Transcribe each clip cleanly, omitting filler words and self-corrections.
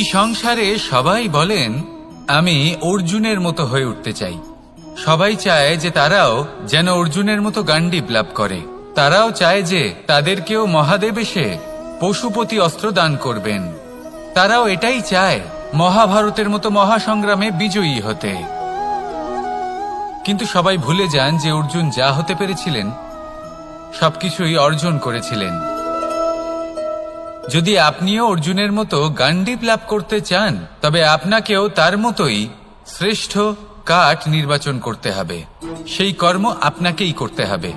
এই সংসারে সবাই বলেন আমি অর্জুনের মতো হয়ে উঠতে চাই। সবাই চায় যে তারাও যেন অর্জুনের মতো গান্ডীব লাভ করে। তারাও চায় যে তাদেরকেও মহাদেব এসে পশুপতি অস্ত্র দান করবেন। তারাও এটাই চায় মহাভারতের মতো মহাসংগ্রামে বিজয়ী হতে। কিন্তু সবাই ভুলে যান যে অর্জুন যা হতে পেরেছিলেন সবকিছুই অর্জন করেছিলেন। যদি আপনিও অর্জুনের মতো গান্ডীব লাভ করতে চান তবে আপনাকেও তার মতোই শ্রেষ্ঠ কাঠ নির্বাচন করতে হবে। সেই কর্ম আপনাকেই করতে হবে।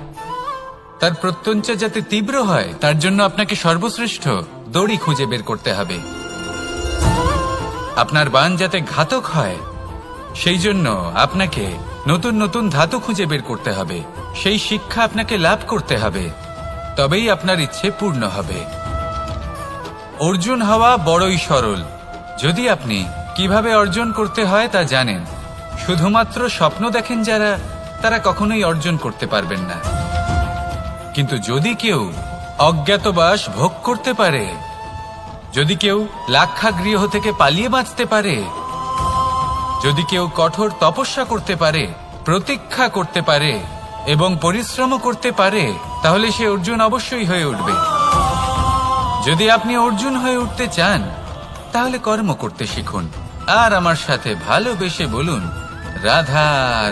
তার প্রত্যঞ্চা যাতে তীব্র হয় তার জন্য আপনাকে সর্বশ্রেষ্ঠ দড়ি খুঁজে বের করতে হবে। আপনার বাণ যাতে ঘাতক হয় সেই জন্য আপনাকে নতুন নতুন ধাতু খুঁজে বের করতে হবে। সেই শিক্ষা আপনাকে লাভ করতে হবে, তবেই আপনার ইচ্ছে পূর্ণ হবে। অর্জুন হওয়া বড়ই সরল যদি আপনি কিভাবে অর্জন করতে হয় তা জানেন। শুধুমাত্র স্বপ্ন দেখেন যারা, তারা কখনোই অর্জন করতে পারবেন না। কিন্তু যদি কেউ অজ্ঞাতবাস ভোগ করতে পারে, যদি কেউ লাক্ষাগৃহ থেকে পালিয়ে বাঁচতে পারে, যদি কেউ কঠোর তপস্যা করতে পারে, প্রতীক্ষা করতে পারে এবং পরিশ্রম করতে পারে, তাহলে সে অর্জুন অবশ্যই হয়ে উঠবে। যদি আপনি অর্জুন হয়ে উঠতে চান তাহলে কর্ম করতে শিখুন আর আমার সাথে ভালোবেসে বলুন রাধা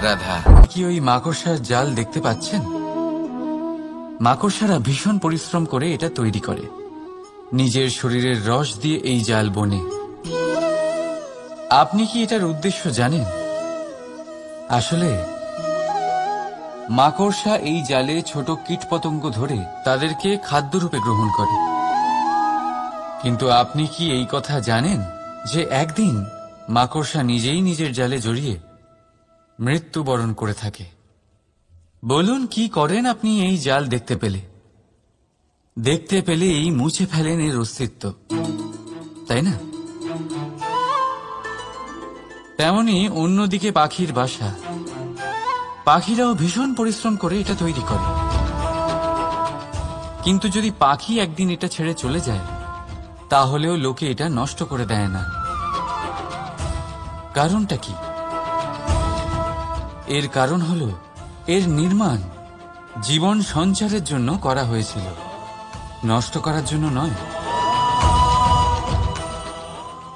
রাধা। কি ওই মাকড়সার জাল দেখতে পাচ্ছেন? মাকড়সারা ভীষণ পরিশ্রম করে এটা তৈরি করে। নিজের শরীরের রস দিয়ে এই জাল বোনে। আপনি কি এটার উদ্দেশ্য জানেন? আসলে মাকড়সা এই জালে ছোট কীটপতঙ্গ ধরে তাদেরকে খাদ্যরূপে গ্রহণ করে। কিন্তু আপনি কি এই কথা জানেন যে একদিন মাকড়সা নিজেই নিজের জালে জড়িয়ে মৃত্যুবরণ করে থাকে? বলুন কি করেন আপনি এই জাল দেখতে পেলে? দেখতে পেলেই মুছে ফেলেন এর অস্তিত্ব, তাই না? তেমনি অন্যদিকে পাখির বাসা। পাখিরাও ভীষণ পরিশ্রম করে এটা তৈরি করে। কিন্তু যদি পাখি একদিন এটা ছেড়ে চলে যায় তাহলেও লোকে এটা নষ্ট করে দেয় না। কারণটা কি? এর কারণ হলো এর নির্মাণ জীবন সঞ্চারের জন্য করা হয়েছিল, নষ্ট করার জন্য নয়।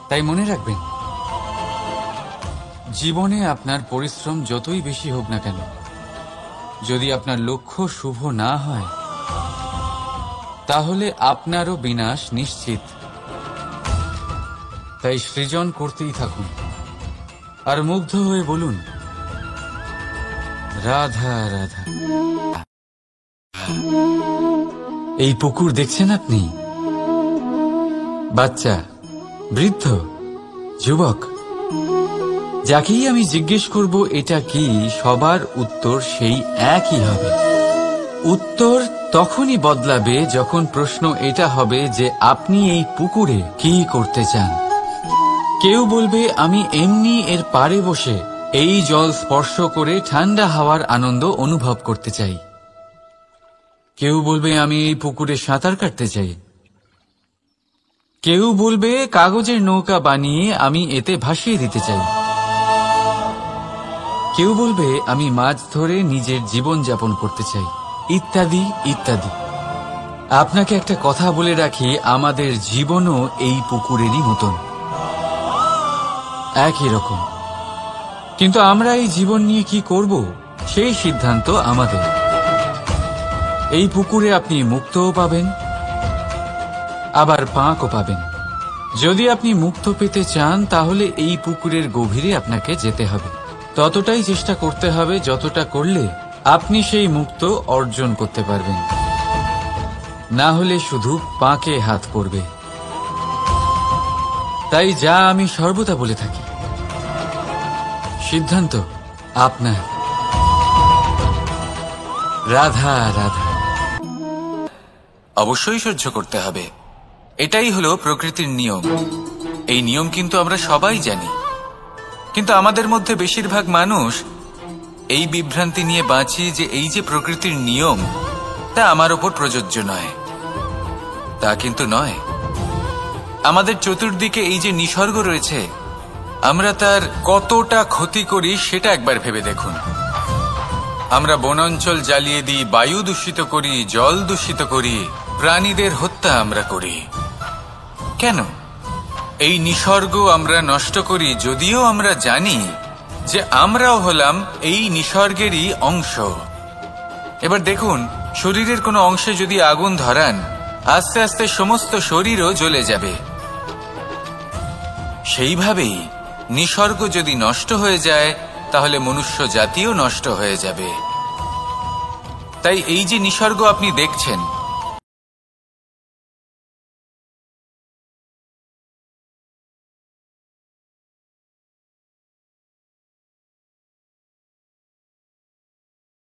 তাই মনে রাখবেন, জীবনে আপনার পরিশ্রম যতই বেশি হোক না কেন, যদি আপনার লক্ষ্য শুভ না হয় তাহলে আপনারও বিনাশ নিশ্চিত। তাই সৃজন করতেই থাকুন আর মুগ্ধ হয়ে বলুন রাধা রাধা। এই পুকুর দেখছেন আপনি? বাচ্চা, বৃদ্ধ, যুবক, যাকেই আমি জিজ্ঞেস করব এটা কি, সবার উত্তর সেই একই হবে। উত্তর তখনই বদলাবে যখন প্রশ্ন এটা হবে যে আপনি এই পুকুরে কি করতে চান। কেউ বলবে আমি এমনি এর পাড়ে বসে এই জল স্পর্শ করে ঠান্ডা হাওয়ার আনন্দ অনুভব করতে চাই। কেউ বলবে আমি এই পুকুরে সাঁতার কাটতে চাই। কেউ বলবে কাগজের নৌকা বানিয়ে আমি এতে ভাসিয়ে দিতে চাই। কেউ বলবে আমি মাছ ধরে নিজের জীবন যাপন করতে চাই, ইত্যাদি ইত্যাদি। আপনাকে একটা কথা বলে রাখি, আমাদের জীবনও এই পুকুরেরই মতন, একই রকম। কিন্তু আমরা এই জীবন নিয়ে কি করব সেই সিদ্ধান্ত আমাদের। এই পুকুরে আপনি মুক্তও পাবেন, আবার পাঁকও পাবেন। যদি আপনি মুক্ত পেতে চান তাহলে এই পুকুরের গভীরে আপনাকে যেতে হবে। ততটাই চেষ্টা করতে হবে যতটা করলে আপনি সেই মুক্ত অর্জন করতে পারবেন। না হলে শুধু পাঁকে হাত পড়বে। তাই যা আমি সর্বদা বলে থাকি, সিদ্ধান্ত আপনার। রাধা রাধা। অবশ্যই সহ্য করতে হবে, এটাই হলো প্রকৃতির নিয়ম। এই নিয়ম কিন্তু আমরা সবাই জানি, কিন্তু আমাদের মধ্যে বেশিরভাগ মানুষ এই বিভ্রান্তি নিয়ে বাঁচি যে এই যে প্রকৃতির নিয়ম তা আমার ওপর প্রযোজ্য নয়। তা কিন্তু নয়। আমাদের চতুর্দিকে এই যে নিসর্গ রয়েছে, আমরা তার কতটা ক্ষতি করি সেটা একবার ভেবে দেখুন। আমরা বনাঞ্চল জ্বালিয়ে দিই, বায়ু দূষিত করি, জল দূষিত করি, প্রাণীদের হত্যা আমরা করি। কেন? এই নিসর্গ আমরা নষ্ট করি, যদিও আমরা জানি যে আমরাও হলাম এই নিসর্গেরই অংশ। এবার দেখুন, শরীরের কোনো অংশে যদি আগুন ধরান, আস্তে আস্তে সমস্ত শরীরও জ্বলে যাবে। সেইভাবেই নিসর্গ যদি নষ্ট হয়ে যায়, তাহলে মনুষ্য জাতিও নষ্ট হয়ে যাবে। তাই এই যে নিসর্গ আপনি দেখছেন,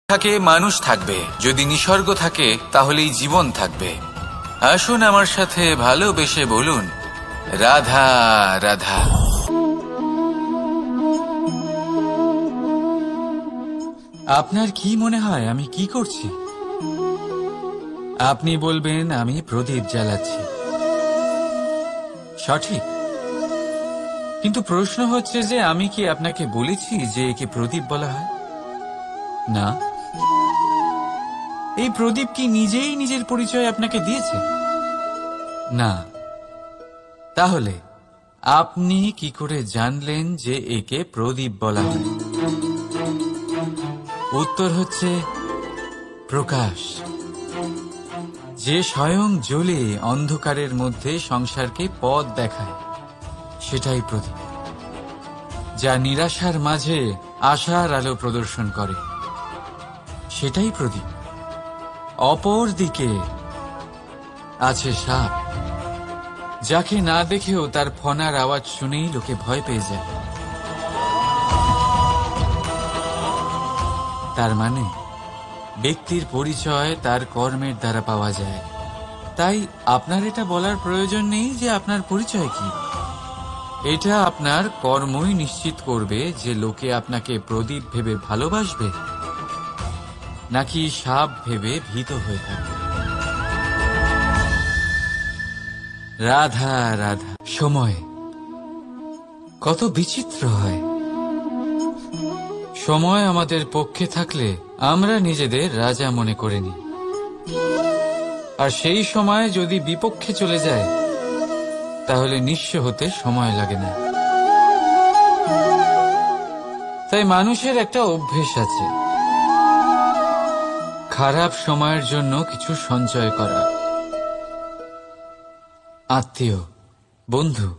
থাকে মানুষ থাকবে, যদি নিসর্গ থাকে তাহলেই জীবন থাকবে। আসুন আমার সাথে ভালোবেসে বলুন, রাধা রাধা। আপনার কি মনে হয় আমি কি করছি? আপনি বলবেন আমি প্রদীপ জ্বালাচ্ছি। সঠিক, কিন্তু প্রশ্ন হচ্ছে যে আমি কি আপনাকে বলেছি যে একে প্রদীপ বলা হয়? না। এই প্রদীপ কি নিজেই নিজের পরিচয় আপনাকে দিয়েছে? না। তাহলে আপনি কি করে জানলেন যে একে প্রদীপ বলা হয়? উত্তর হচ্ছে প্রকাশ, যে স্বয়ং জ্বলে অন্ধকারের মধ্যে সংসারকে পথ দেখায়, সেটাই প্রদীপ। যা নিরাশার মাঝে আশার আলো প্রদর্শন করে, সেটাই প্রদীপ। অপর দিকে আছে সাপ, যাকে না দেখেও তার ফনার আওয়াজ শুনেই লোকে ভয় পেয়ে যায়। তার মানে ব্যক্তির পরিচয় তার কর্মের দ্বারা পাওয়া যায়। তাই আপনার এটা বলার প্রয়োজন নেই যে আপনার পরিচয় কি। এটা আপনার কর্মই নিশ্চিত করবে যে লোকে আপনাকে প্রদীপ ভেবে ভালোবাসবে নাকি সাপ ভেবে ভীত হয়ে থাকবে। রাধা রাধা। সময় কত বিচিত্র হয়। সময় আমাদের পক্ষে থাকলে আমরা নিজেদের রাজা মনে করে নিই, আর সেই সময় যদি বিপক্ষে চলে যায়, তাহলে নিঃস্ব হতে সময় লাগে না। তাই মানুষের একটা অভ্যেস আছে, খারাপ সময়ের জন্য কিছু সঞ্চয় করা। আত্মীয়, বন্ধু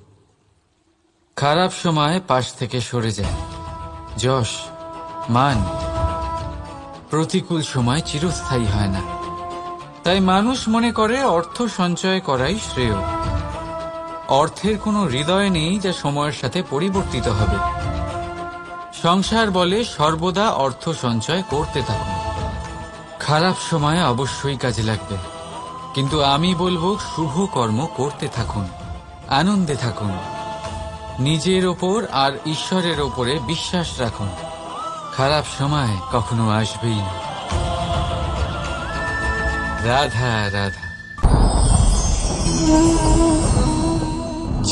খারাপ সময় পাশ থেকে সরে যায়। যশ, মান প্রতিকূল সময় চিরস্থায়ী হয় না। তাই মানুষ মনে করে অর্থ সঞ্চয় করাই শ্রেয়। অর্থের কোনো হৃদয় নেই যা সময়ের সাথে পরিবর্তিত হবে। সংসার বলে সর্বদা অর্থ সঞ্চয় করতে থাকুন। খারাপ সময় অবশ্যই কাজে লাগবে, কিন্তু আমি বলবো শুভ কর্ম করতে থাকুন, আনন্দে থাকুন, নিজের ওপর আর ঈশ্বরের ওপরে বিশ্বাস রাখুন। খারাপ সময় কখনো আসবেই না। রাধা রাধা।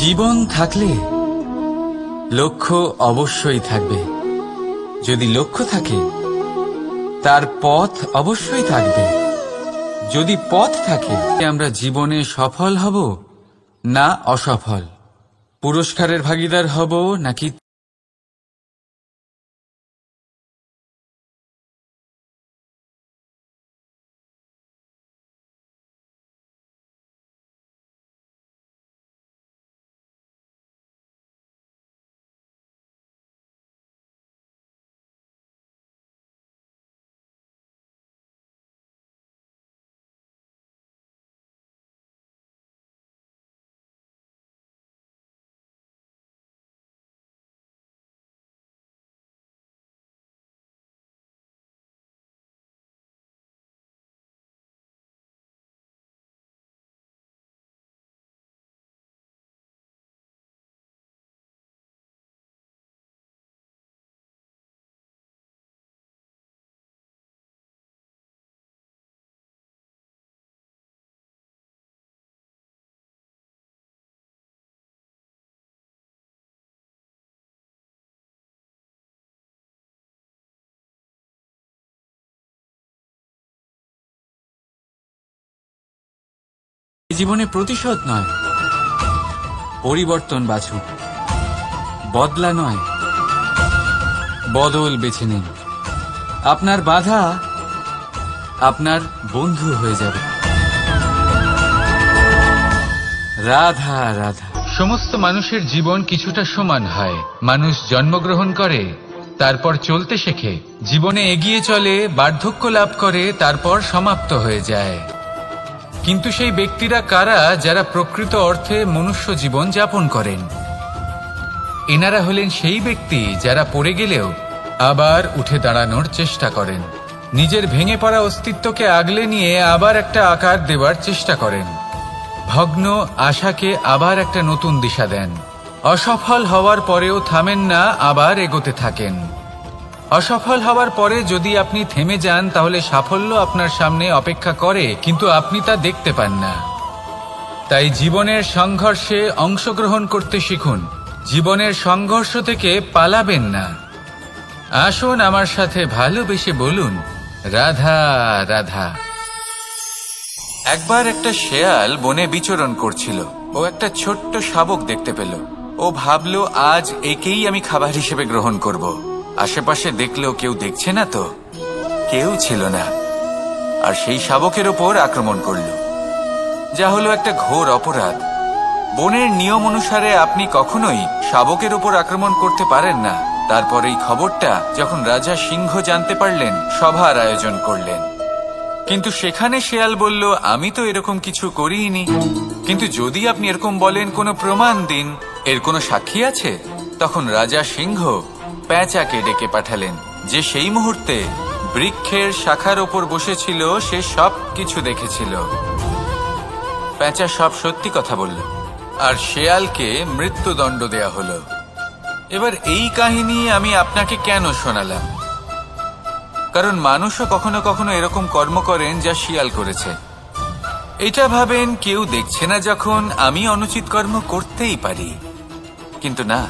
জীবন থাকলে লক্ষ্য অবশ্যই থাকবে। যদি লক্ষ্য থাকে, তার পথ অবশ্যই থাকবে। যদি পথ থাকে, আমরা জীবনে সফল হব না অসফল, পুরস্কারের ভাগীদার হব নাকি জীবনে প্রতিশোধ নয়, পরিবর্তন বাছুন। বদলা নয়, বদল বেছে নিন। আপনার বাধা আপনার বন্ধু হয়ে যাবে। রাধা রাধা। সমস্ত মানুষের জীবন কিছুটা সমান হয়। মানুষ জন্মগ্রহণ করে, তারপর চলতে শেখে, জীবনে এগিয়ে চলে, বার্ধক্য লাভ করে, তারপর সমাপ্ত হয়ে যায়। কিন্তু সেই ব্যক্তিরা কারা যারা প্রকৃত অর্থে মনুষ্য জীবন যাপন করেন? এনারা হলেন সেই ব্যক্তি যারা পড়ে গেলেও আবার উঠে দাঁড়ানোর চেষ্টা করেন, নিজের ভেঙে পড়া অস্তিত্বকে আগলে নিয়ে আবার একটা আকার দেওয়ার চেষ্টা করেন, ভগ্ন আশাকে আবার একটা নতুন দিশা দেন। অসফল হওয়ার পরেও থামেন না, আবার এগোতে থাকেন। অসফল হওয়ার পরে যদি আপনি থেমে যান তাহলে সাফল্য আপনার সামনে অপেক্ষা করে, কিন্তু আপনি তা দেখতে পান না। তাই জীবনের সংঘর্ষে অংশগ্রহণ করতে শিখুন। জীবনের সংঘর্ষ থেকে পালাবেন না। আসুন আমার সাথে ভালোবেসে বলুন, রাধা রাধা। একবার একটা শেয়াল বনে বিচরণ করছিল। ও একটা ছোট্ট শাবক দেখতে পেল। ও ভাবল, আজ একেই আমি খাবার হিসেবে গ্রহণ করব। আশেপাশে দেখলেও কেউ দেখছে না তো, কেউ ছিল না। আর সেই শাবকের ওপর আক্রমণ করল, যা হলো একটা ঘোর অপরাধ। বনের নিয়ম অনুসারে আপনি কখনোই শাবকের ওপর আক্রমণ করতে পারেন না। তারপর এই খবরটা যখন রাজা সিংহ জানতে পারলেন, সভার আয়োজন করলেন। কিন্তু সেখানে শেয়াল বলল, আমি তো এরকম কিছু করিনি। কিন্তু যদি আপনি এরকম বলেন, কোনো প্রমাণ দিন, এর কোনো সাক্ষী আছে? তখন রাজা সিংহ পেঁচাকে ডেকে পাঠালেন, যে সেই মুহূর্তে বৃক্ষের শাখার ওপর বসেছিল। সে সব কিছু দেখেছিল। পেঁচা সব সত্যি কথা বলল, আর শেয়ালকে মৃত্যুদণ্ড দেয়া হলো। এবার এই কাহিনী আমি আপনাকে কেন শোনালাম? কারণ মানুষও কখনো কখনো এরকম কর্ম করেন যা শিয়াল করেছে। এটা ভাবেন কেউ দেখছে না, যখন আমি অনুচিত কর্ম করতেই পারি। কিন্তু না,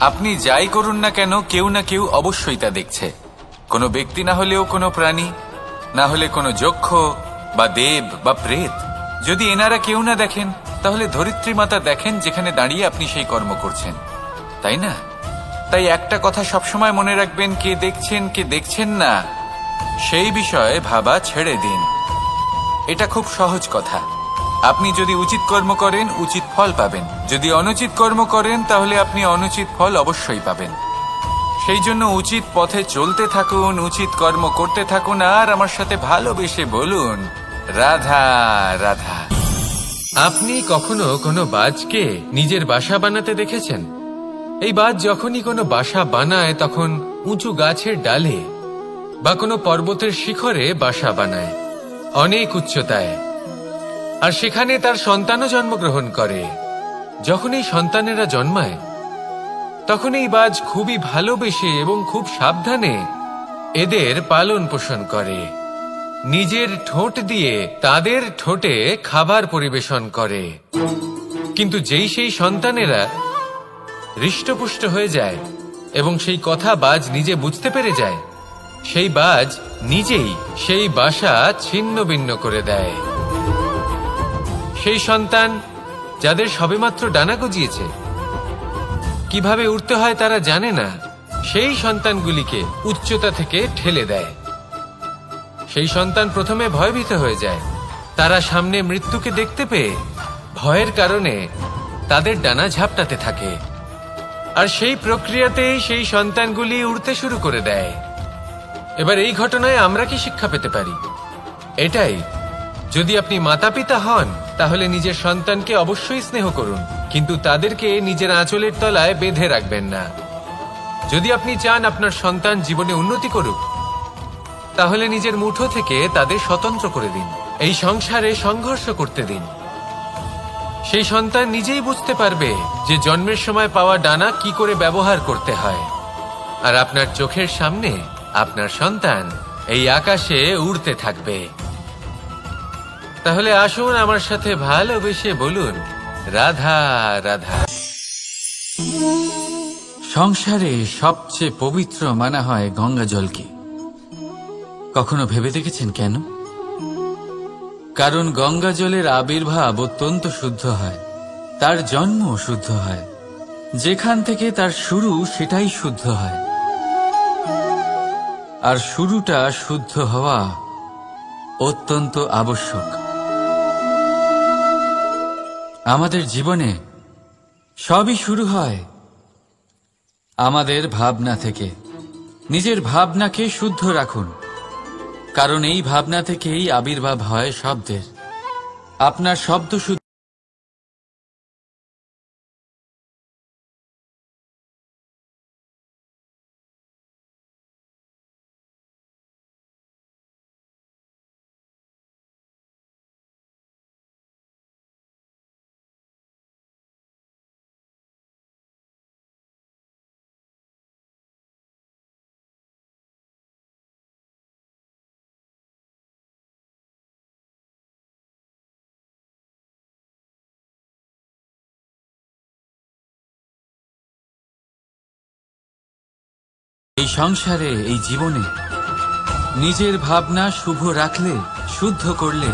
আপনি যাই করুন না কেন, কেউ না কেউ অবশ্যই তা দেখছে। কোনো ব্যক্তি না হলেও কোনো প্রাণী, না হলে কোনো যক্ষ বা দেব বা প্রেত। যদি এনারা কেউ না দেখেন, তাহলে ধরিত্রী মাতা দেখেন, যেখানে দাঁড়িয়ে আপনি সেই কর্ম করছেন, তাই না? তাই একটা কথা সবসময় মনে রাখবেন, কে দেখছেন কে দেখছেন না সেই বিষয়ে ভাবা ছেড়ে দিন। এটা খুব সহজ কথা। আপনি যদি উচিত কর্ম করেন, উচিত ফল পাবেন। যদি অনুচিত কর্ম করেন, তাহলে আপনি অনুচিত ফল অবশ্যই পাবেন। সেই জন্য উচিত পথে চলতে থাকুন, উচিত কর্ম করতে থাকুন, আর আমার সাথে ভালোবেসে বলুন, রাধা রাধা। আপনি কখনো কোনো বাজকে নিজের বাসা বানাতে দেখেছেন? এই বাজ যখনই কোনো বাসা বানায়, তখন উঁচু গাছের ডালে বা কোনো পর্বতের শিখরে বাসা বানায়, অনেক উচ্চতায়। আর সেখানে তার সন্তানও জন্মগ্রহণ করে। যখন এই সন্তানেরা জন্মায়, তখন এই বাজ খুবই ভালোবেসে এবং খুব সাবধানে এদের পালন পোষণ করে। নিজের ঠোঁট দিয়ে তাদের ঠোঁটে খাবার পরিবেশন করে। কিন্তু যেই সেই সন্তানেরা হৃষ্টপুষ্ট হয়ে যায় এবং সেই কথা বাজ নিজে বুঝতে পেরে যায়, সেই বাজ নিজেই সেই বাসা ছিন্ন ভিন্ন করে দেয়। সেই সন্তান যাদের সবেমাত্র ডানা গজিয়েছে, কিভাবে উড়তে হয় তারা জানে না, সেই সন্তানগুলিকে উচ্চতা থেকে ঠেলে দেয়। সেই সন্তান প্রথমে ভয়ভীত হয়ে যায়। তারা সামনে মৃত্যুকে দেখতে পেয়ে ভয়ের কারণে তাদের ডানা ঝাপটাতে থাকে। আর সেই প্রক্রিয়াতেই সেই সন্তানগুলি উড়তে শুরু করে দেয়। এবার এই ঘটনায় আমরা কি শিক্ষা পেতে পারি? এটাই, যদি আপনি মাতা পিতা হন, তাহলে নিজের সন্তানকে অবশ্যই স্নেহ করুন, কিন্তু তাদেরকে নিজের আঁচলের তলায় বেঁধে রাখবেন না। যদি আপনি চান আপনার সন্তান জীবনে উন্নতি করুক, তাহলে নিজের মুঠো থেকে তাদের স্বতন্ত্র করে দিন। এই সংসারে সংঘর্ষ করতে দিন। সেই সন্তান নিজেই বুঝতে পারবে যে জন্মের সময় পাওয়া ডানা কি করে ব্যবহার করতে হয়। আর আপনার চোখের সামনে আপনার সন্তান এই আকাশে উড়তে থাকবে। তাহলে আসুন আমার সাথে ভালোবেসে বলুন, রাধা রাধা। সংসারে সবচেয়ে পবিত্র মানা হয় গঙ্গা জলকে। কখনো ভেবে দেখেছেন কেন? কারণ গঙ্গা জলের আবির্ভাব অত্যন্ত শুদ্ধ হয়, তার জন্ম শুদ্ধ হয়, যেখান থেকে তার শুরু সেটাই শুদ্ধ হয়। আর শুরুটা শুদ্ধ হওয়া অত্যন্ত আবশ্যক। আমাদের জীবনে সবই শুরু হয় আমাদের ভাবনা থেকে। নিজের ভাবনাকে শুদ্ধ রাখুন, কারণ এই ভাবনা থেকেই আবির্ভাব হয় শব্দের। আপনার শব্দ শুদ্ধ এই সংসারে, এই জীবনে নিজের ভাবনা শুভ রাখলে, শুদ্ধ করলে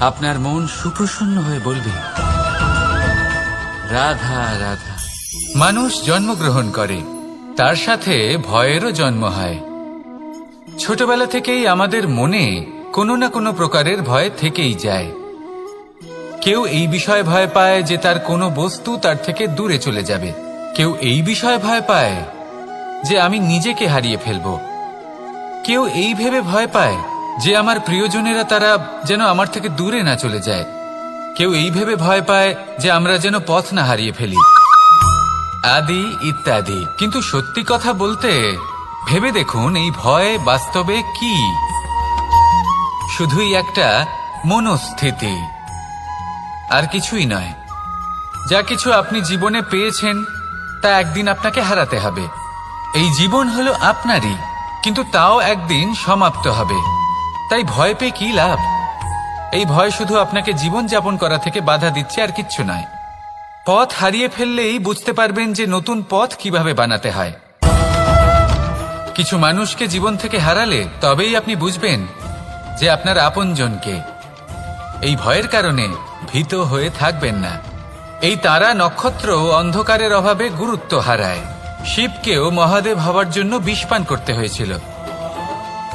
আপনার মন সুপ্রসন্ন হয়ে বলবে রাধা রাধা। মানুষ জন্মগ্রহণ করে, তার সাথে ভয়েরও জন্ম হয়। ছোটবেলা থেকেই আমাদের মনে কোনো না কোনো প্রকারের ভয় থেকেই যায়। কেউ এই বিষয়ে ভয় পায় যে তার কোনো বস্তু তার থেকে দূরে চলে যাবে। কেউ এই বিষয়ে ভয় পায় যে আমি নিজেকে হারিয়ে ফেলব। কেউ এই ভেবে ভয় পায় যে আমার প্রিয়জনেরা তারা যেন আমার থেকে দূরে না চলে যায়। কেউ এই ভেবে ভয় পায় যে আমরা যেন পথ না হারিয়ে ফেলি, আদি ইত্যাদি। কিন্তু সত্যি কথা বলতে, ভেবে দেখুন এই ভয় বাস্তবে কি? শুধুই একটা মনস্থিতি, আর কিছুই নয়। যা কিছু আপনি জীবনে পেয়েছেন তা একদিন আপনাকে হারাতে হবে। এই জীবন হলো আপনারই, কিন্তু তাও একদিন সমাপ্ত হবে। তাই ভয় পেয়ে কি লাভ? এই ভয় শুধু আপনাকে জীবন যাপন করা থেকে বাধা দিচ্ছে, আর কিচ্ছু নয়। পথ হারিয়ে ফেললেই বুঝতে পারবেন যে নতুন পথ কিভাবে বানাতে হয়। কিছু মানুষকে জীবন থেকে হারালে তবেই আপনি বুঝবেন যে আপনার আপনজনকে। এই ভয়ের কারণে ভীত হয়ে থাকবেন না। এই তারা নক্ষত্র অন্ধকারের অভাবে গুরুত্ব হারায়। শিবকেও মহাদেব হওয়ার জন্য বিষপান করতে হয়েছিল।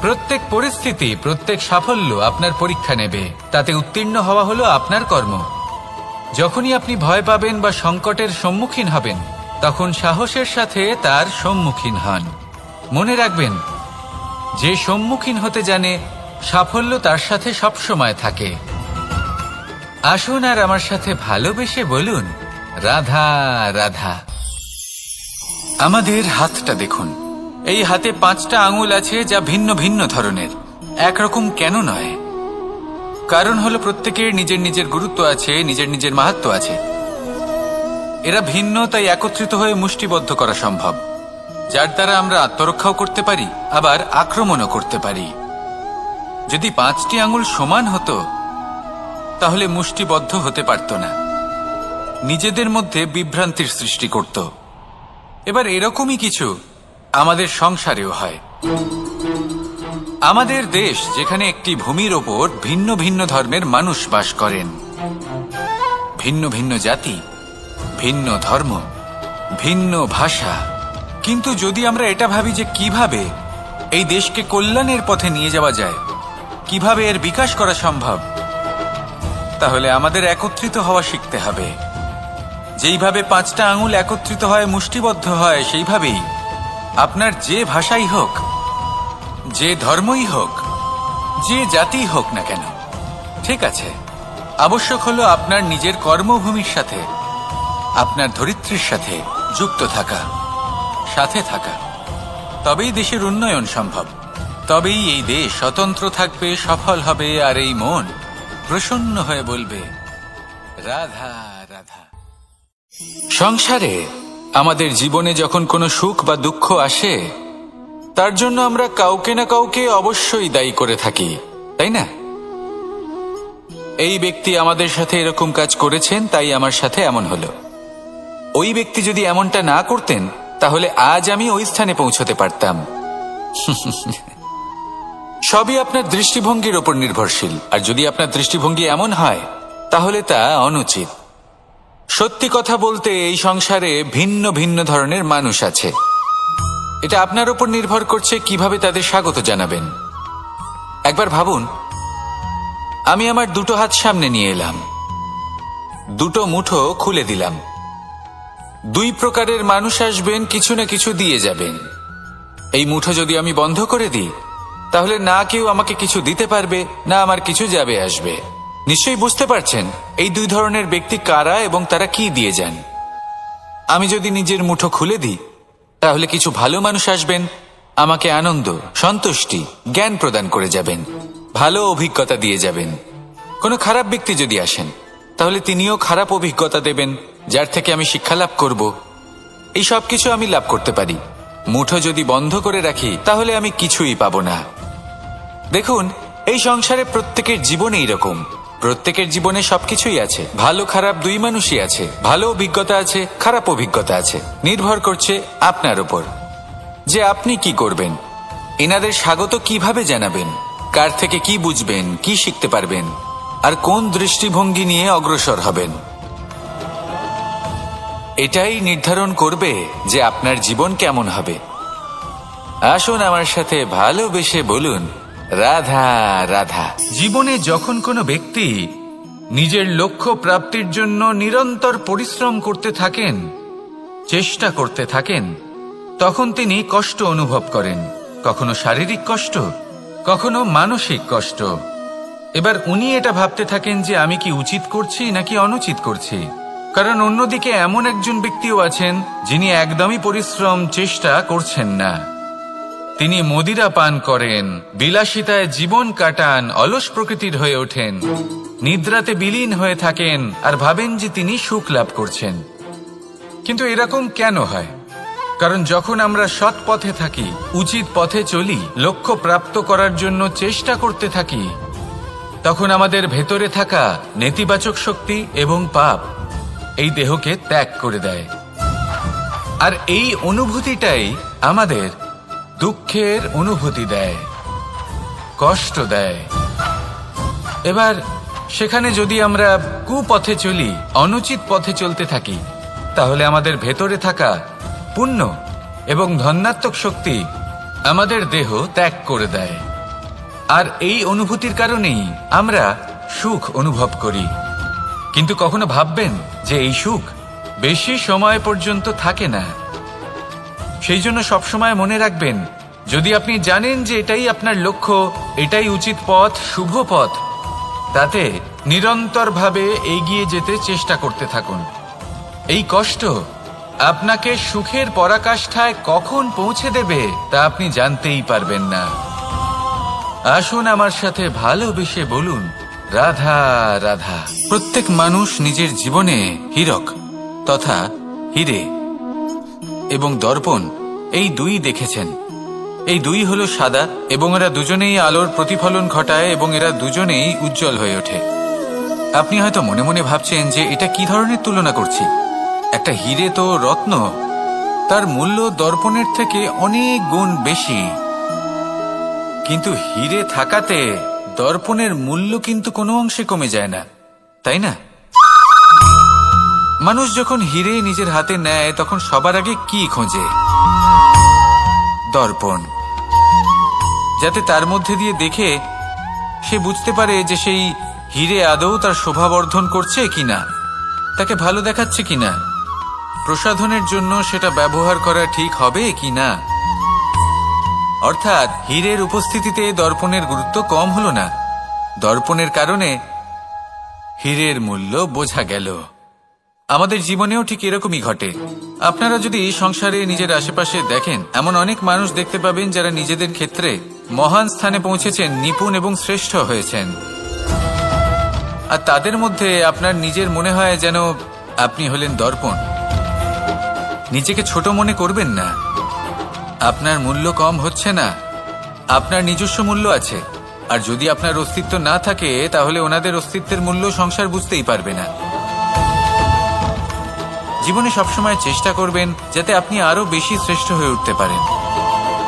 প্রত্যেক পরিস্থিতি, প্রত্যেক সাফল্য আপনার পরীক্ষা নেবে। তাতে উত্তীর্ণ হওয়া হলো আপনার কর্ম। যখনই আপনি ভয় পাবেন বা সংকটের সম্মুখীন হবেন, তখন সাহসের সাথে তার সম্মুখীন হন। মনে রাখবেন, যে সম্মুখীন হতে জানে, সাফল্য তার সাথে সবসময় থাকে। আসুন আর আমার সাথে ভালোবেসে বলুন রাধা রাধা। আমাদের হাতটা দেখুন। এই হাতে 5টা আঙুল আছে, যা ভিন্ন ভিন্ন ধরনের। একরকম কেন নয়? কারণ হলো প্রত্যেকের নিজের নিজের গুরুত্ব আছে, নিজের নিজের মাহাত্ম্য আছে। এরা ভিন্ন, তাই একত্রিত হয়ে মুষ্টিবদ্ধ করা সম্ভব, যার দ্বারা আমরা আত্মরক্ষাও করতে পারি, আবার আক্রমণও করতে পারি। যদি 5টি আঙুল সমান হতো তাহলে মুষ্টিবদ্ধ হতে পারত না, নিজেদের মধ্যে বিভ্রান্তির সৃষ্টি করত। এবার এরকমই কিছু আমাদের সংসারেও হয়। আমাদের দেশ, যেখানে একটি ভূমির ওপর ভিন্ন ভিন্ন ধর্মের মানুষ বাস করেন, ভিন্ন ভিন্ন জাতি, ভিন্ন ধর্ম, ভিন্ন ভাষা। কিন্তু যদি আমরা এটা ভাবি যে কিভাবে এই দেশকে কল্যাণের পথে নিয়ে যাওয়া যায়, কিভাবে এর বিকাশ করা সম্ভব, তাহলে আমাদের একত্রিত হওয়া শিখতে হবে। যেইভাবে 5টা আঙুল একত্রিত হয়, মুষ্টিবদ্ধ হয়, সেইভাবেই আপনার যে ভাষাই হোক, যে ধর্মই হোক, যে জাতি হোক না কেন, ঠিক আছে, আবশ্যক হলো আপনার নিজের কর্মভূমির সাথে, আপনার ধরিত্রীর সাথে যুক্ত থাকা, সাথে থাকা। তবেই দেশের উন্নয়ন সম্ভব। তবেই এই দেশ স্বতন্ত্র থাকবে, সফল হবে, আর এই মন প্রসন্ন হয়ে বলবে রাধা রাধা। সংসারে আমাদের জীবনে যখন কোনো সুখ বা দুঃখ আসে, তার জন্য আমরা কাউকে না কাউকে অবশ্যই দায়ী করে থাকি, তাই না? এই ব্যক্তি আমাদের সাথে এরকম কাজ করেছেন, তাই আমার সাথে এমন হলো। ওই ব্যক্তি যদি এমনটা না করতেন, তাহলে আজ আমি ওই স্থানে পৌঁছতে পারতাম। সবই আপনার দৃষ্টিভঙ্গির ওপর নির্ভরশীল। আর যদি আপনার দৃষ্টিভঙ্গি এমন হয় তাহলে তা অনুচিত। সত্যি কথা বলতে এই সংসারে ভিন্ন ভিন্ন ধরনের মানুষ আছে। এটা আপনার ওপর নির্ভর করছে কিভাবে তাদের স্বাগত জানাবেন। একবার ভাবুন, আমি আমার দুটো হাত সামনে নিয়ে এলাম, দুটো মুঠো খুলে দিলাম। দুই প্রকারের মানুষ আসবেন, কিছু না কিছু দিয়ে যাবেন। এই মুঠো যদি আমি বন্ধ করে দিই তাহলে না কেউ আমাকে কিছু দিতে পারবে, না আমার কিছু যাবে আসবে। নিশ্চয়ই বুঝতে পারছেন এই দুই ধরনের ব্যক্তি কারা এবং তারা কি দিয়ে যান। আমি যদি নিজের মুঠো খুলে দিই তাহলে কিছু ভালো মানুষ আসবেন, আমাকে আনন্দ, সন্তুষ্টি, জ্ঞান প্রদান করে যাবেন, ভালো অভিজ্ঞতা দিয়ে যাবেন। কোনো খারাপ ব্যক্তি যদি আসেন তাহলে তিনিও খারাপ অভিজ্ঞতা দেবেন, যার থেকে আমি শিক্ষা লাভ করব। এই সব কিছু আমি লাভ করতে পারি। মুঠো যদি বন্ধ করে রাখি তাহলে আমি কিছুই পাবো না। দেখুন, এই সংসারে প্রত্যেকের জীবনে এইরকম। প্রত্যেকের জীবনে সবকিছুই আছে, ভালো খারাপ দুই মানুষই আছে, ভালো অভিজ্ঞতা আছে, খারাপ অভিজ্ঞতা আছে। নির্ভর করছে আপনার উপর যে আপনি কি করবেন, এনাদের স্বাগত কিভাবে জানাবেন, কার থেকে কি বুঝবেন, কি শিখতে পারবেন, আর কোন দৃষ্টিভঙ্গি নিয়ে অগ্রসর হবেন। এটাই নির্ধারণ করবে যে আপনার জীবন কেমন হবে। আসুন আমার সাথে ভালোবেসে বলুন, রাধা রাধা। জীবনে যখন কোনো ব্যক্তি নিজের লক্ষ্য প্রাপ্তির জন্য নিরন্তর পরিশ্রম করতে থাকেন, চেষ্টা করতে থাকেন, তখন তিনি কষ্ট অনুভব করেন। কখনো শারীরিক কষ্ট, কখনো মানসিক কষ্ট। এবার উনি এটা ভাবতে থাকেন যে আমি কি উচিত করছি নাকি অনুচিত করছি। কারণ অন্যদিকে এমন একজন ব্যক্তিও আছেন যিনি একদমই পরিশ্রম, চেষ্টা করছেন না। তিনি মদিরা পান করেন, বিলাসিতায় জীবন কাটান, অলস প্রকৃতির হয়ে ওঠেন, নিদ্রাতে বিলীন হয়ে থাকেন আর ভাবেন যে তিনি সুখ লাভ করছেন। কিন্তু এরকম কেন হয়? কারণ যখন আমরা সৎ পথে থাকি, উচিত পথে চলি, লক্ষ্য প্রাপ্ত করার জন্য চেষ্টা করতে থাকি, তখন আমাদের ভেতরে থাকা নেতিবাচক শক্তি এবং পাপ এই দেহকে ত্যাগ করে দেয়। আর এই অনুভূতিটাই আমাদের দুঃখের অনুভূতি দেয়, কষ্ট দেয়। এবার সেখানে যদি আমরা কুপথে চলি, অনুচিত পথে চলতে থাকি, তাহলে আমাদের ভেতরে থাকা পুণ্য এবং ধনাত্মক শক্তি আমাদের দেহ ত্যাগ করে দেয়। আর এই অনুভূতির কারণেই আমরা সুখ অনুভব করি। কিন্তু কখনো ভাববেন যে এই সুখ বেশি সময় পর্যন্ত থাকে না। সেই জন্য সবসময় মনে রাখবেন, যদি আপনি জানেন যে এটাই আপনার লক্ষ্য, এটাই উচিত পথ, শুভ পথ, তাতে নিরন্তরভাবে এগিয়ে যেতে চেষ্টা করতে থাকুন। এই কষ্ট আপনাকে সুখের পরাকাষ্ঠায় কখন পৌঁছে দেবে তা আপনি জানতেই পারবেন না। আসুন আমার সাথে ভালোবেসে বলুন, রাধা রাধা। প্রত্যেক মানুষ নিজের জীবনে হীরক তথা হীরে এবং দর্পণ এই দুই দেখেছেন। এই দুই হলো সাদা এবং এরা দুজনেই আলোর প্রতিফলন ঘটায় এবং এরা দুজনেই উজ্জ্বল হয়ে ওঠে। আপনি হয়তো মনে মনে ভাবছেন যে এটা কি ধরনের তুলনা করছি। একটা হীরে তো রত্ন, তার মূল্য দর্পণের থেকে অনেক গুণ বেশি। কিন্তু হীরে থাকাতে দর্পণের মূল্য কিন্তু কোনো অংশে কমে যায় না, তাই না? মানুষ যখন হীরে নিজের হাতে নেয় তখন সবার আগে কি খোঁজে? দর্পণ, যাতে তার মধ্যে দিয়ে দেখে সে বুঝতে পারে যে সেই হীরে আদৌ তার শোভাবর্ধন করছে কিনা, তাকে ভালো দেখাচ্ছে কিনা, প্রসাধনের জন্য সেটা ব্যবহার করা ঠিক হবে কিনা। অর্থাৎ হীরের উপস্থিতিতে দর্পণের গুরুত্ব কম হলো না, দর্পণের কারণে হীরের মূল্য বোঝা গেল। আমাদের জীবনেও ঠিক এরকমই ঘটে। আপনারা যদি সংসারে নিজের আশেপাশে দেখেন, এমন অনেক মানুষ দেখতে পাবেন যারা নিজেদের ক্ষেত্রে মহান স্থানে পৌঁছেছেন, নিপুণ এবং শ্রেষ্ঠ হয়েছেন। আর তাদের মধ্যে আপনার নিজের মনে হয় যেন আপনি হলেন দর্পণ। নিজেকে ছোট মনে করবেন না। আপনার মূল্য কম হচ্ছে না, আপনার নিজস্ব মূল্য আছে। আর যদি আপনার অস্তিত্ব না থাকে তাহলে ওনাদের অস্তিত্বের মূল্য সংসার বুঝতেই পারবে না। জীবনে সবসময় চেষ্টা করবেন যাতে আপনি আরো বেশি শ্রেষ্ঠ হয়ে উঠতে পারেন।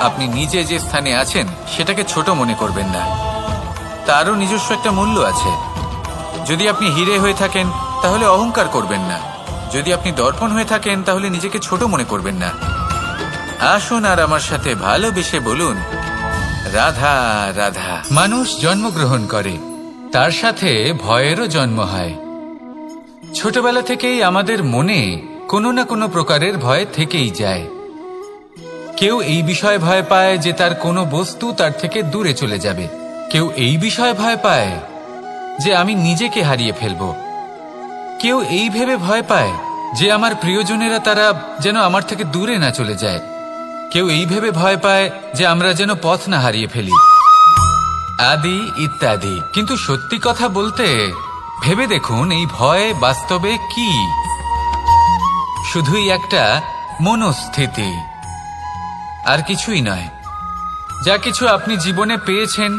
আপনি নিজে যে স্থানে আছেন সেটাকে ছোট মনে করবেন না, তারও নিজস্ব একটা মূল্য আছে। যদি আপনি হিরে হয়ে থাকেন তাহলে অহংকার করবেন না, যদি আপনি দর্পণ হয়ে থাকেন তাহলে নিজেকে ছোট মনে করবেন না। আসুন আর আমার সাথে ভালোবেসে বলুন, রাধা রাধা। মানুষ জন্মগ্রহণ করে, তার সাথে ভয়েরও জন্ম হয়। ছোটবেলা থেকেই আমাদের মনে কোনো না কোনো প্রকারের ভয় থেকেই যায়। কেউ এই বিষয়ে ভয় পায় যে তার কোনো বস্তু তার থেকে দূরে চলে যাবে, কেউ এই বিষয়ে ভয় পায় যে আমি নিজেকে হারিয়ে ফেলব, কেউ এই ভেবে ভয় পায় যে আমার প্রিয়জনেরা তারা যেন আমার থেকে দূরে না চলে যায়, কেউ এই ভেবে ভয় পায় যে আমরা যেন পথ না হারিয়ে ফেলি, আদি ইত্যাদি। কিন্তু সত্যি কথা বলতে ভেবে দেখুন, এই ভয় বাস্তবে কি? শুধুই একটা মনোস্থিতি, আর কিছুই নয়। যা কিছু আপনি জীবনে পেয়েছেন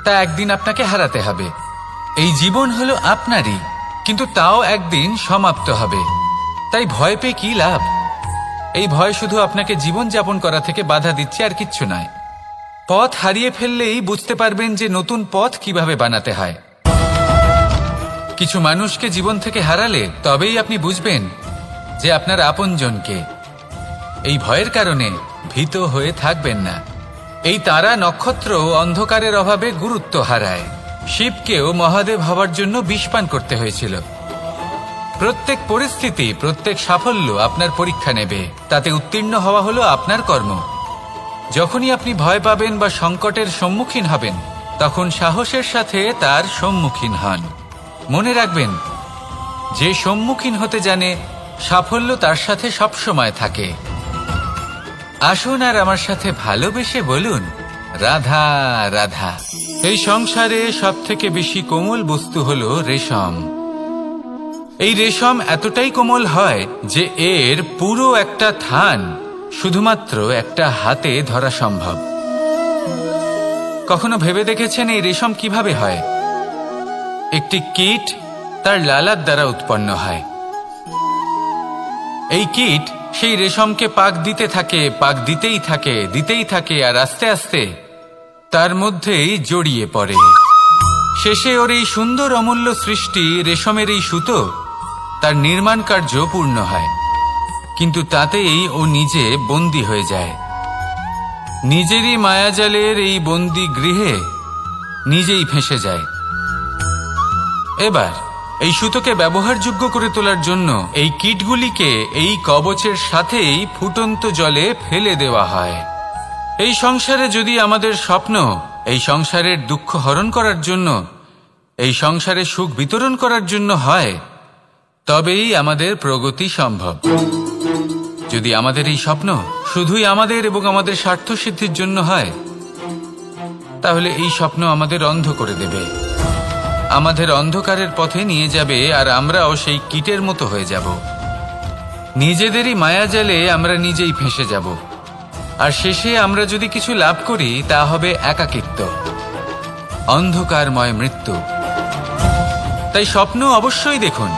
তা একদিন আপনাকে হারাতে হবে। এই জীবন হলো আপনারই, কিন্তু তাও একদিন সমাপ্ত হবে। তাই ভয় পেয়ে কি লাভ? এই ভয় শুধু আপনাকে জীবন যাপন করা থেকে বাধা দিচ্ছে, আর কিচ্ছু নয়। পথ হারিয়ে ফেললেই বুঝতে পারবেন যে নতুন পথ কিভাবে বানাতে হয়। কিছু মানুষকে জীবন থেকে হারালে তবেই আপনি বুঝবেন যে আপনার আপনজনকে। এই ভয়ের কারণে ভীত হয়ে থাকবেন না। এই তারা নক্ষত্র অন্ধকারের অভাবে গুরুত্ব হারায়। শিবকেও মহাদেব হবার জন্য বিষপান করতে হয়েছিল। প্রত্যেক পরিস্থিতি, প্রত্যেক সাফল্য আপনার পরীক্ষা নেবে, তাতে উত্তীর্ণ হওয়া হলো আপনার কর্ম। যখনই আপনি ভয় পাবেন বা সংকটের সম্মুখীন হবেন, তখন সাহসের সাথে তার সম্মুখীন হন। মনে রাখবেন, যে সম্মুখীন হতে জানে সাফল্য তার সাথে সবসময় থাকে। আসুন আর আমার সাথে ভালোবেসে বলুন, রাধা রাধা। এই সংসারে সবথেকে বেশি কোমল বস্তু হলো রেশম। এই রেশম এতটাই কোমল হয় যে এর পুরো একটা থান শুধুমাত্র একটা হাতে ধরা সম্ভব। কখনো ভেবে দেখেছেন এই রেশম কিভাবে হয়? একটি কীট তার লালার দ্বারা উৎপন্ন হয়। এই কীট সেই রেশমকে পাক দিতে থাকে, পাক দিতেই থাকে, আর আস্তে আস্তে তার মধ্যেই জড়িয়ে পড়ে। শেষে ওর এই সুন্দর অমূল্য সৃষ্টি রেশমের এই সুতো, তার নির্মাণ কার্য পূর্ণ হয়। কিন্তু তাতেই ও নিজে বন্দী হয়ে যায়। নিজেরই মায়াজালের এই বন্দী গৃহে নিজেই ফেঁসে যায়। এবার এই সুতোকে ব্যবহারযোগ্য করে তোলার জন্য এই কীটগুলিকে এই কবচের সাথেই ফুটন্ত জলে ফেলে দেওয়া হয়। এই সংসারে যদি আমাদের স্বপ্ন এই সংসারের দুঃখ হরণ করার জন্য, এই সংসারে সুখ বিতরণ করার জন্য হয়, তবেই আমাদের প্রগতি সম্ভব। যদি আমাদের এই স্বপ্ন শুধুই আমাদের এবং আমাদের স্বার্থ সিদ্ধির জন্য হয়, তাহলে এই স্বপ্ন আমাদের অন্ধ করে দেবে, আমাদের অন্ধকারের পথে নিয়ে যাবে, আর আমরাও সেই কীটের মতো হয়ে যাব। নিজেদেরই মায়াজালে আমরা নিজেই ফেঁসে যাব, আর শেষে আমরা যদি কিছু লাভ করি তা হবে একাকিত্ব, অন্ধকারময় মৃত্যু। তাই স্বপ্ন অবশ্যই দেখুন,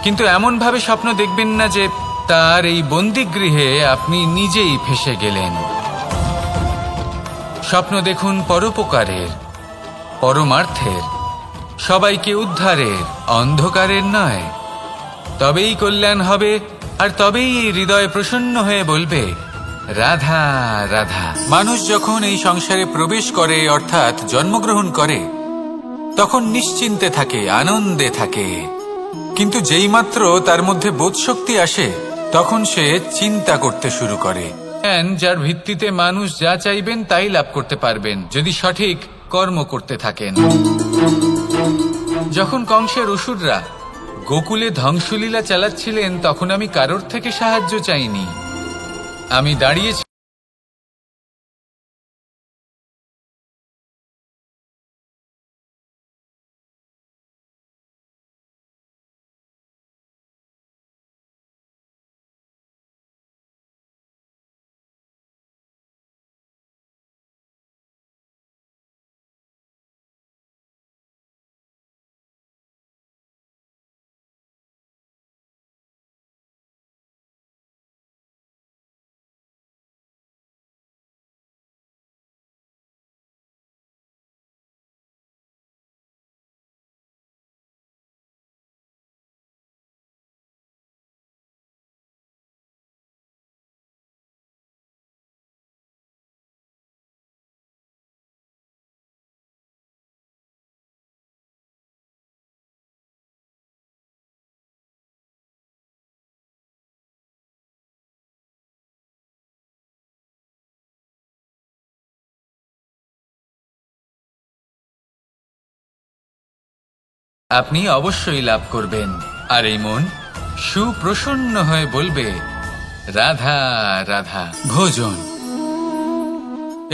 কিন্তু এমন ভাবে স্বপ্ন দেখবেন না যে তার এই বন্দিগৃহে আপনি নিজেই ফেঁসে গেলেন। স্বপ্ন দেখুন পরোপকারের, পরমার্থের, সবাইকে উদ্ধারের, অন্ধকারের নয়। তবেই কল্যাণ হবে, আর তবেই এই হৃদয় প্রসন্ন হয়ে বলবে, রাধা রাধা। মানুষ যখন এই সংসারে প্রবেশ করে, অর্থাৎ জন্মগ্রহণ করে, তখন নিশ্চিন্তে থাকে, আনন্দে থাকে। কিন্তু যেইমাত্র তার মধ্যে বোধশক্তি আসে, তখন সে চিন্তা করতে শুরু করে। যার ভিত্তিতে মানুষ যা চাইবেন তাই লাভ করতে পারবেন, যদি সঠিক কর্ম করতে থাকেন। যখন কংসের অসুররা গোকুলে ধ্বংসলীলা চালাচ্ছিলেন, তখন আমি কারোর থেকে সাহায্য চাইনি। আমি দাঁড়িয়েছি আপনি অবশ্যই লাভ করবেন। আর এই মন সুপ্রসন্ন হয়ে বলবে, রাধা রাধা। ভোজন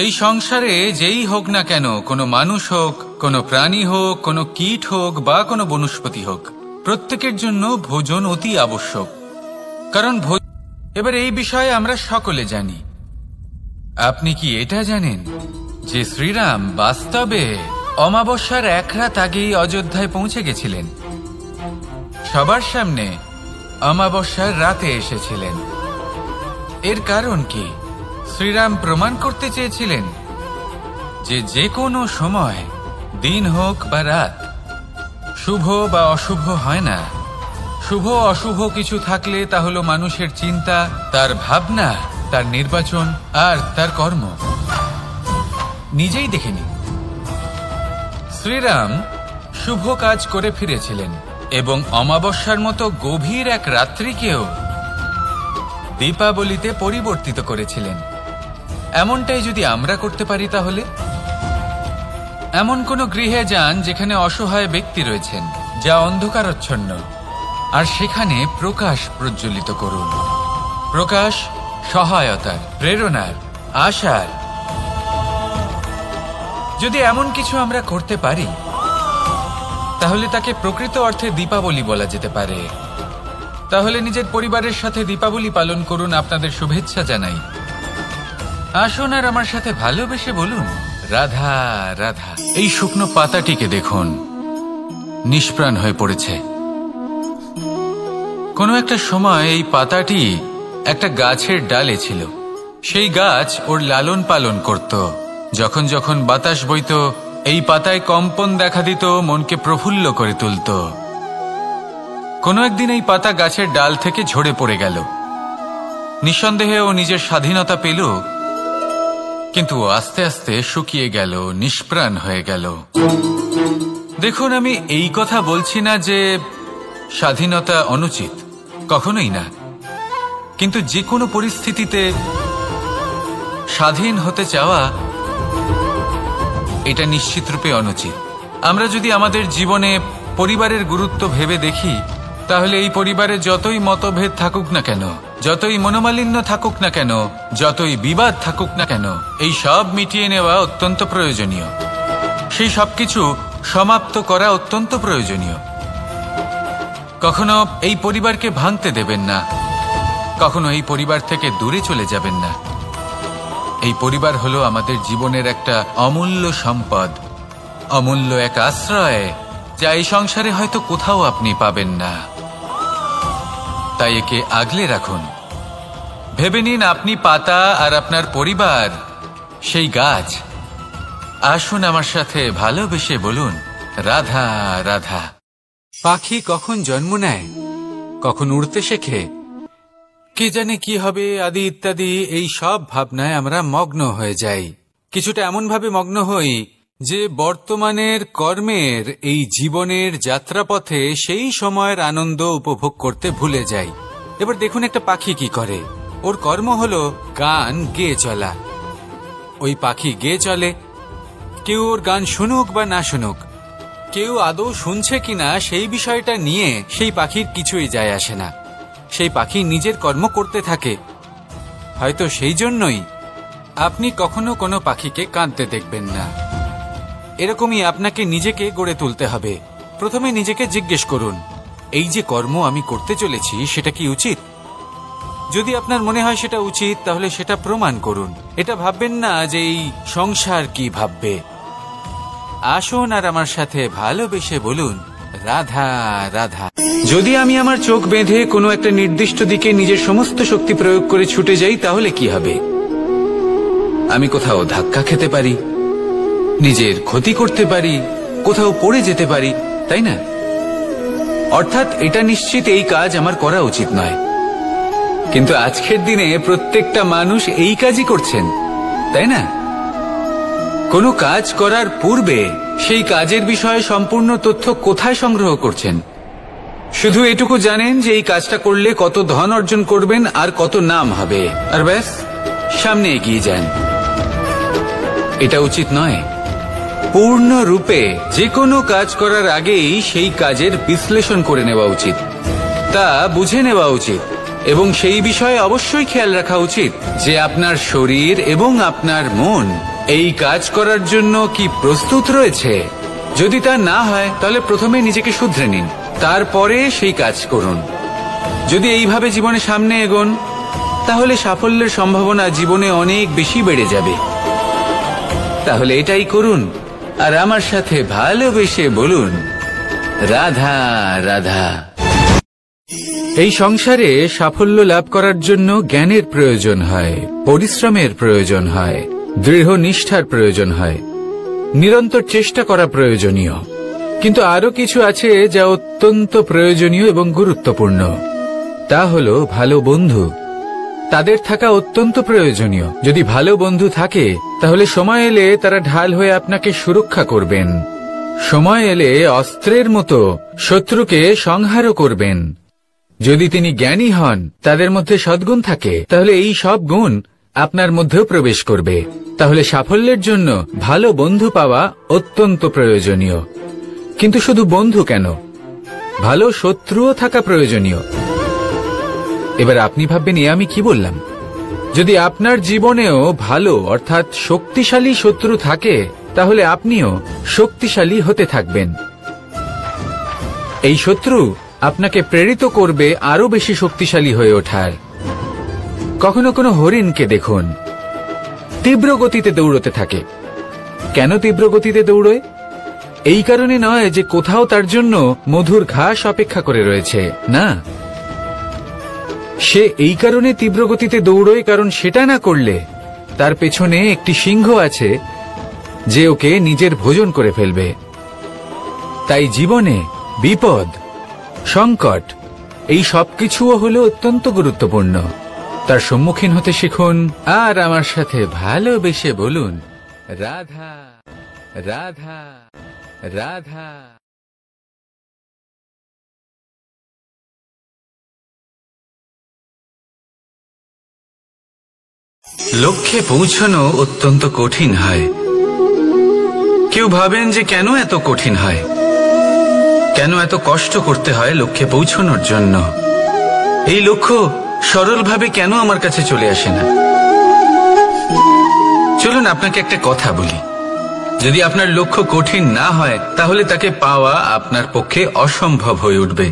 এই সংসারে যেই হোক না কেন, কোনো মানুষ হোক, কোনো প্রাণী হোক, কোনো কীট হোক বা কোনো বনস্পতি হোক, প্রত্যেকের জন্য ভোজন অতি আবশ্যক। কারণ এবার এই বিষয়ে আমরা সকলে জানি। আপনি কি এটা জানেন যে শ্রীরাম বাস্তবে অমাবস্যার এক রাত আগেই অযোধ্যায় পৌঁছে গেছিলেন? সবার সামনে অমাবস্যার রাতে এসেছিলেন। এর কারণ কি? শ্রীরাম প্রমাণ করতে চেয়েছিলেন যে যে কোনো সময়, দিন হোক বা রাত, শুভ বা অশুভ হয় না। শুভ অশুভ কিছু থাকলে তা হলো মানুষের চিন্তা, তার ভাবনা, তার নির্বাচন আর তার কর্ম। নিজেই দেখে নিন, শ্রীরাম শুভ কাজ করে ফিরেছিলেন এবং অমাবস্যার মতো গভীর এক রাত্রিকেও দীপাবলিতে পরিবর্তিত করেছিলেন। এমনটাই যদি আমরা করতে পারি, তাহলে এমন কোন গৃহে যান যেখানে অসহায় ব্যক্তি রয়েছেন, যা অন্ধকারাচ্ছন্ন, আর সেখানে প্রকাশ প্রজ্বলিত করুন। প্রকাশ সহায়তার, প্রেরণার, আশার। যদি এমন কিছু আমরা করতে পারি, তাহলে তাকে প্রকৃত অর্থে দীপাবলি বলা যেতে পারে। তাহলে নিজের পরিবারের সাথে দীপাবলি পালন করুন। আপনাদের শুভেচ্ছা জানাই। আসুন আর আমার সাথে ভালোবেসে বলুন, রাধা রাধা। এই শুকনো পাতাটিকে দেখুন, নিষ্প্রাণ হয়ে পড়েছে। কোনো একটা সময় এই পাতাটি একটা গাছের ডালে ছিল। সেই গাছ ওর লালন পালন করত। যখন যখন বাতাস বইত, এই পাতায় কম্পন দেখা দিত, মনকে প্রফুল্ল করে তুলত। কোনো একদিন এই পাতা গাছের ডাল থেকে ঝরে পড়ে গেল। নিঃসন্দেহে ও নিজের স্বাধীনতা পেল, কিন্তু আস্তে আস্তে শুকিয়ে গেল, নিষ্প্রাণ হয়ে গেল। দেখুন, আমি এই কথা বলছি না যে স্বাধীনতা অনুচিত, কখনোই না। কিন্তু যে কোনো পরিস্থিতিতে স্বাধীন হতে চাওয়া, এটা নিশ্চিতরূপে অনুচিত। আমরা যদি আমাদের জীবনে পরিবারের গুরুত্ব ভেবে দেখি, তাহলে এই পরিবারে যতই মতভেদ থাকুক না কেন, যতই মনোমালিন্য থাকুক না কেন, যতই বিবাদ থাকুক না কেন, এই সব মিটিয়ে নেওয়া অত্যন্ত প্রয়োজনীয়। সেই সবকিছু সমাপ্ত করা অত্যন্ত প্রয়োজনীয়। কখনো এই পরিবারকে ভাঙতে দেবেন না, কখনো এই পরিবার থেকে দূরে চলে যাবেন না। এই পরিবার হলো আমাদের জীবনের একটা অমূল্য সম্পদ, অমূল্য এক আশ্রয়, যা এই সংসারে হয়তো কোথাও আপনি পাবেন না। তাই একে আগলে রাখুন। ভেবে নিন, আপনি পাতা আর আপনার পরিবার সেই গাছ। আসুন আমার সাথে ভালোবেসে বলুন, রাধা রাধা। পাখি কখন জন্ম নেয়, কখন উড়তে শেখে, কে জানে কি হবে, আদি ইত্যাদি, এই সব ভাবনায় আমরা মগ্ন হয়ে যাই। কিছুটা এমন ভাবে মগ্ন হই যে বর্তমানের কর্মের এই জীবনের যাত্রাপথে সেই সময়ের আনন্দ উপভোগ করতে ভুলে যাই। এবার দেখুন একটা পাখি কি করে। ওর কর্ম হলো গান গেয়ে চলা। ওই পাখি গেয়ে চলে, কেউ ওর গান শুনুক বা না শুনুক, কেউ আদৌ শুনছে কিনা সেই বিষয়টা নিয়ে সেই পাখির কিছুই যায় আসে না। সেই পাখি নিজের কর্ম করতে থাকে। হয়তো সেই জন্যই আপনি কখনো কোনো পাখিকে কাঁদতে দেখবেন না। এরকমই আপনাকে নিজেকে গড়ে তুলতে হবে। প্রথমে নিজেকে জিজ্ঞেস করুন, এই যে কর্ম আমি করতে চলেছি সেটা কি উচিত? যদি আপনার মনে হয় সেটা উচিত, তাহলে সেটা প্রমাণ করুন। এটা ভাববেন না যে এই সংসার কি ভাববে। আসুন আর আমার সাথে ভালোবেসে বলুন, রাধা রাধা। যদি আমি আমার চোখ বেঁধে কোনো একটা নির্দিষ্ট দিকে নিজের সমস্ত শক্তি প্রয়োগ করে ছুটে যাই, তাহলে কি হবে? আমি কোথাও ধাক্কা খেতে পারি, নিজের ক্ষতি করতে পারি, কোথাও পড়ে যেতে পারি, তাই না? অর্থাৎ এটা নিশ্চিত এই কাজ আমার করা উচিত নয়। কিন্তু আজকের দিনে প্রত্যেকটা মানুষ এই কাজই করছেন, তাই না? কোনো কাজ করার পূর্বে সেই কাজের বিষয়ে সম্পূর্ণ তথ্য কোথায় সংগ্রহ করছেন? শুধু এটুকু জানেন যে এই কাজটা করলে কত ধন অর্জন করবেন আর কত নাম হবে, আর ব্যাস সামনে এগিয়ে যান। এটা উচিত নয়। পূর্ণরূপে যে কোনো কাজ করার আগেই সেই কাজের বিশ্লেষণ করে নেওয়া উচিত, তা বুঝে নেওয়া উচিত এবং সেই বিষয়ে অবশ্যই খেয়াল রাখা উচিত যে আপনার শরীর এবং আপনার মন এই কাজ করার জন্য কি প্রস্তুত রয়েছে। যদি তা না হয় তাহলে প্রথমে নিজেকে শুধরে নিন, তারপরে সেই কাজ করুন। যদি এইভাবে জীবনে সামনে এগোন তাহলে সাফল্যের সম্ভাবনা জীবনে অনেক বেশি বেড়ে যাবে। তাহলে এটাই করুন আর আমার সাথে ভালোবেসে বলুন, রাধা রাধা। এই সংসারে সাফল্য লাভ করার জন্য জ্ঞানের প্রয়োজন হয়, পরিশ্রমের প্রয়োজন হয়, দৃঢ় নিষ্ঠার প্রয়োজন হয়, নিরন্তর চেষ্টা করা প্রয়োজনীয়। কিন্তু আরো কিছু আছে যা অত্যন্ত প্রয়োজনীয় এবং গুরুত্বপূর্ণ। তা হলো ভালো বন্ধু। তাদের থাকা অত্যন্ত প্রয়োজনীয়। যদি ভালো বন্ধু থাকে তাহলে সময় এলে তারা ঢাল হয়ে আপনাকে সুরক্ষা করবেন। সময় এলে অস্ত্রের মতো শত্রুকে সংহারও করবেন। যদি তিনি জ্ঞানী হন, তাদের মধ্যে সদ্গুণ থাকে, তাহলে এই সব গুণ আপনার মধ্যেও প্রবেশ করবে। তাহলে সাফল্যের জন্য ভালো বন্ধু পাওয়া অত্যন্ত প্রয়োজনীয়। কিন্তু শুধু বন্ধু কেন, ভালো শত্রুও থাকা প্রয়োজনীয়। এবার আপনি ভাববেন, এ আমি কি বললাম? যদি আপনার জীবনেও ভালো অর্থাৎ শক্তিশালী শত্রু থাকে তাহলে আপনিও শক্তিশালী হতে থাকবেন। এই শত্রু আপনাকে প্রেরিত করবে আরো বেশি শক্তিশালী হয়ে ওঠার। কখনো কোনো হরিণকে দেখুন, তীব্র গতিতে দৌড়তে থাকে। কেন তীব্র গতিতে দৌড়য়? এই কারণে নয় যে কোথাও তার জন্য মধুর ঘাস অপেক্ষা করে রয়েছে, না। সে এই কারণে তীব্র গতিতে দৌড়য় কারণ সেটা না করলে তার পেছনে একটি সিংহ আছে যে ওকে নিজের ভোজন করে ফেলবে। তাই জীবনে বিপদ, সংকট এই সবকিছুও হলো অত্যন্ত গুরুত্বপূর্ণ। তার সম্মুখীন হতে শিখুন আর আমার সাথে ভালোবেসে বলুন, রাধা রাধা রাধা। লক্ষ্যে পৌঁছানো অত্যন্ত কঠিন হয়। কেউ ভাবেন যে কেন এত কঠিন হয়, কেন এত কষ্ট করতে হয় লক্ষ্যে পৌঁছানোর জন্য। এই লক্ষ্য সরলভাবে কেন আমার কাছে চলে আসে না? চলুন আপনাকে একটা কথা বলি, যদি আপনার লক্ষ্য কঠিন না হয় তাহলে তাকে পাওয়া আপনার পক্ষে অসম্ভব হয়ে উঠবে।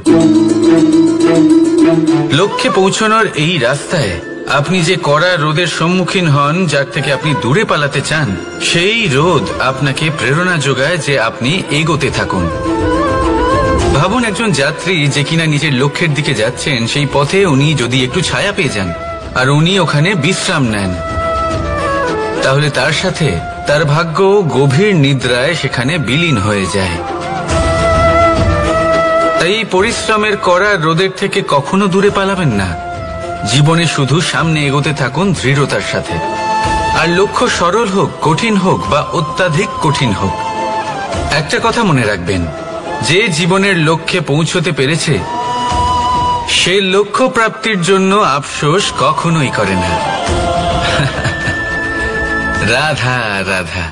লক্ষ্যে পৌঁছানোর এই রাস্তায় আপনি যে কড়া রোদের সম্মুখীন হন, যার থেকে আপনি দূরে পালাতে চান, সেই রোদ আপনাকে প্রেরণা যোগায় যে আপনি এগোতে থাকুন। ভাবুন একজন যাত্রী যে কিনা নিজের লক্ষ্যের দিকে যাচ্ছেন, সেই পথে উনি যদি একটু ছায়া পেয়ে যান আর উনি ওখানে বিশ্রাম নেন, তাহলে তার সাথে তার ভাগ্য গভীর নিদ্রায় সেখানে বিলীন হয়ে যায়। তাই পরিশ্রমের কড়া রোদের থেকে কখনো দূরে পালাবেন না। জীবনে শুধু সামনে এগোতে থাকুন দৃঢ়তার সাথে। আর লক্ষ্য সরল হোক, কঠিন হোক বা অত্যাধিক কঠিন হোক, একটা কথা মনে রাখবেন, যে জীবনের লক্ষ্যে পৌঁছতে পেরেছে সে লক্ষ্য প্রাপ্তির জন্য আফসোস কখনোই করে না। রাধা রাধা।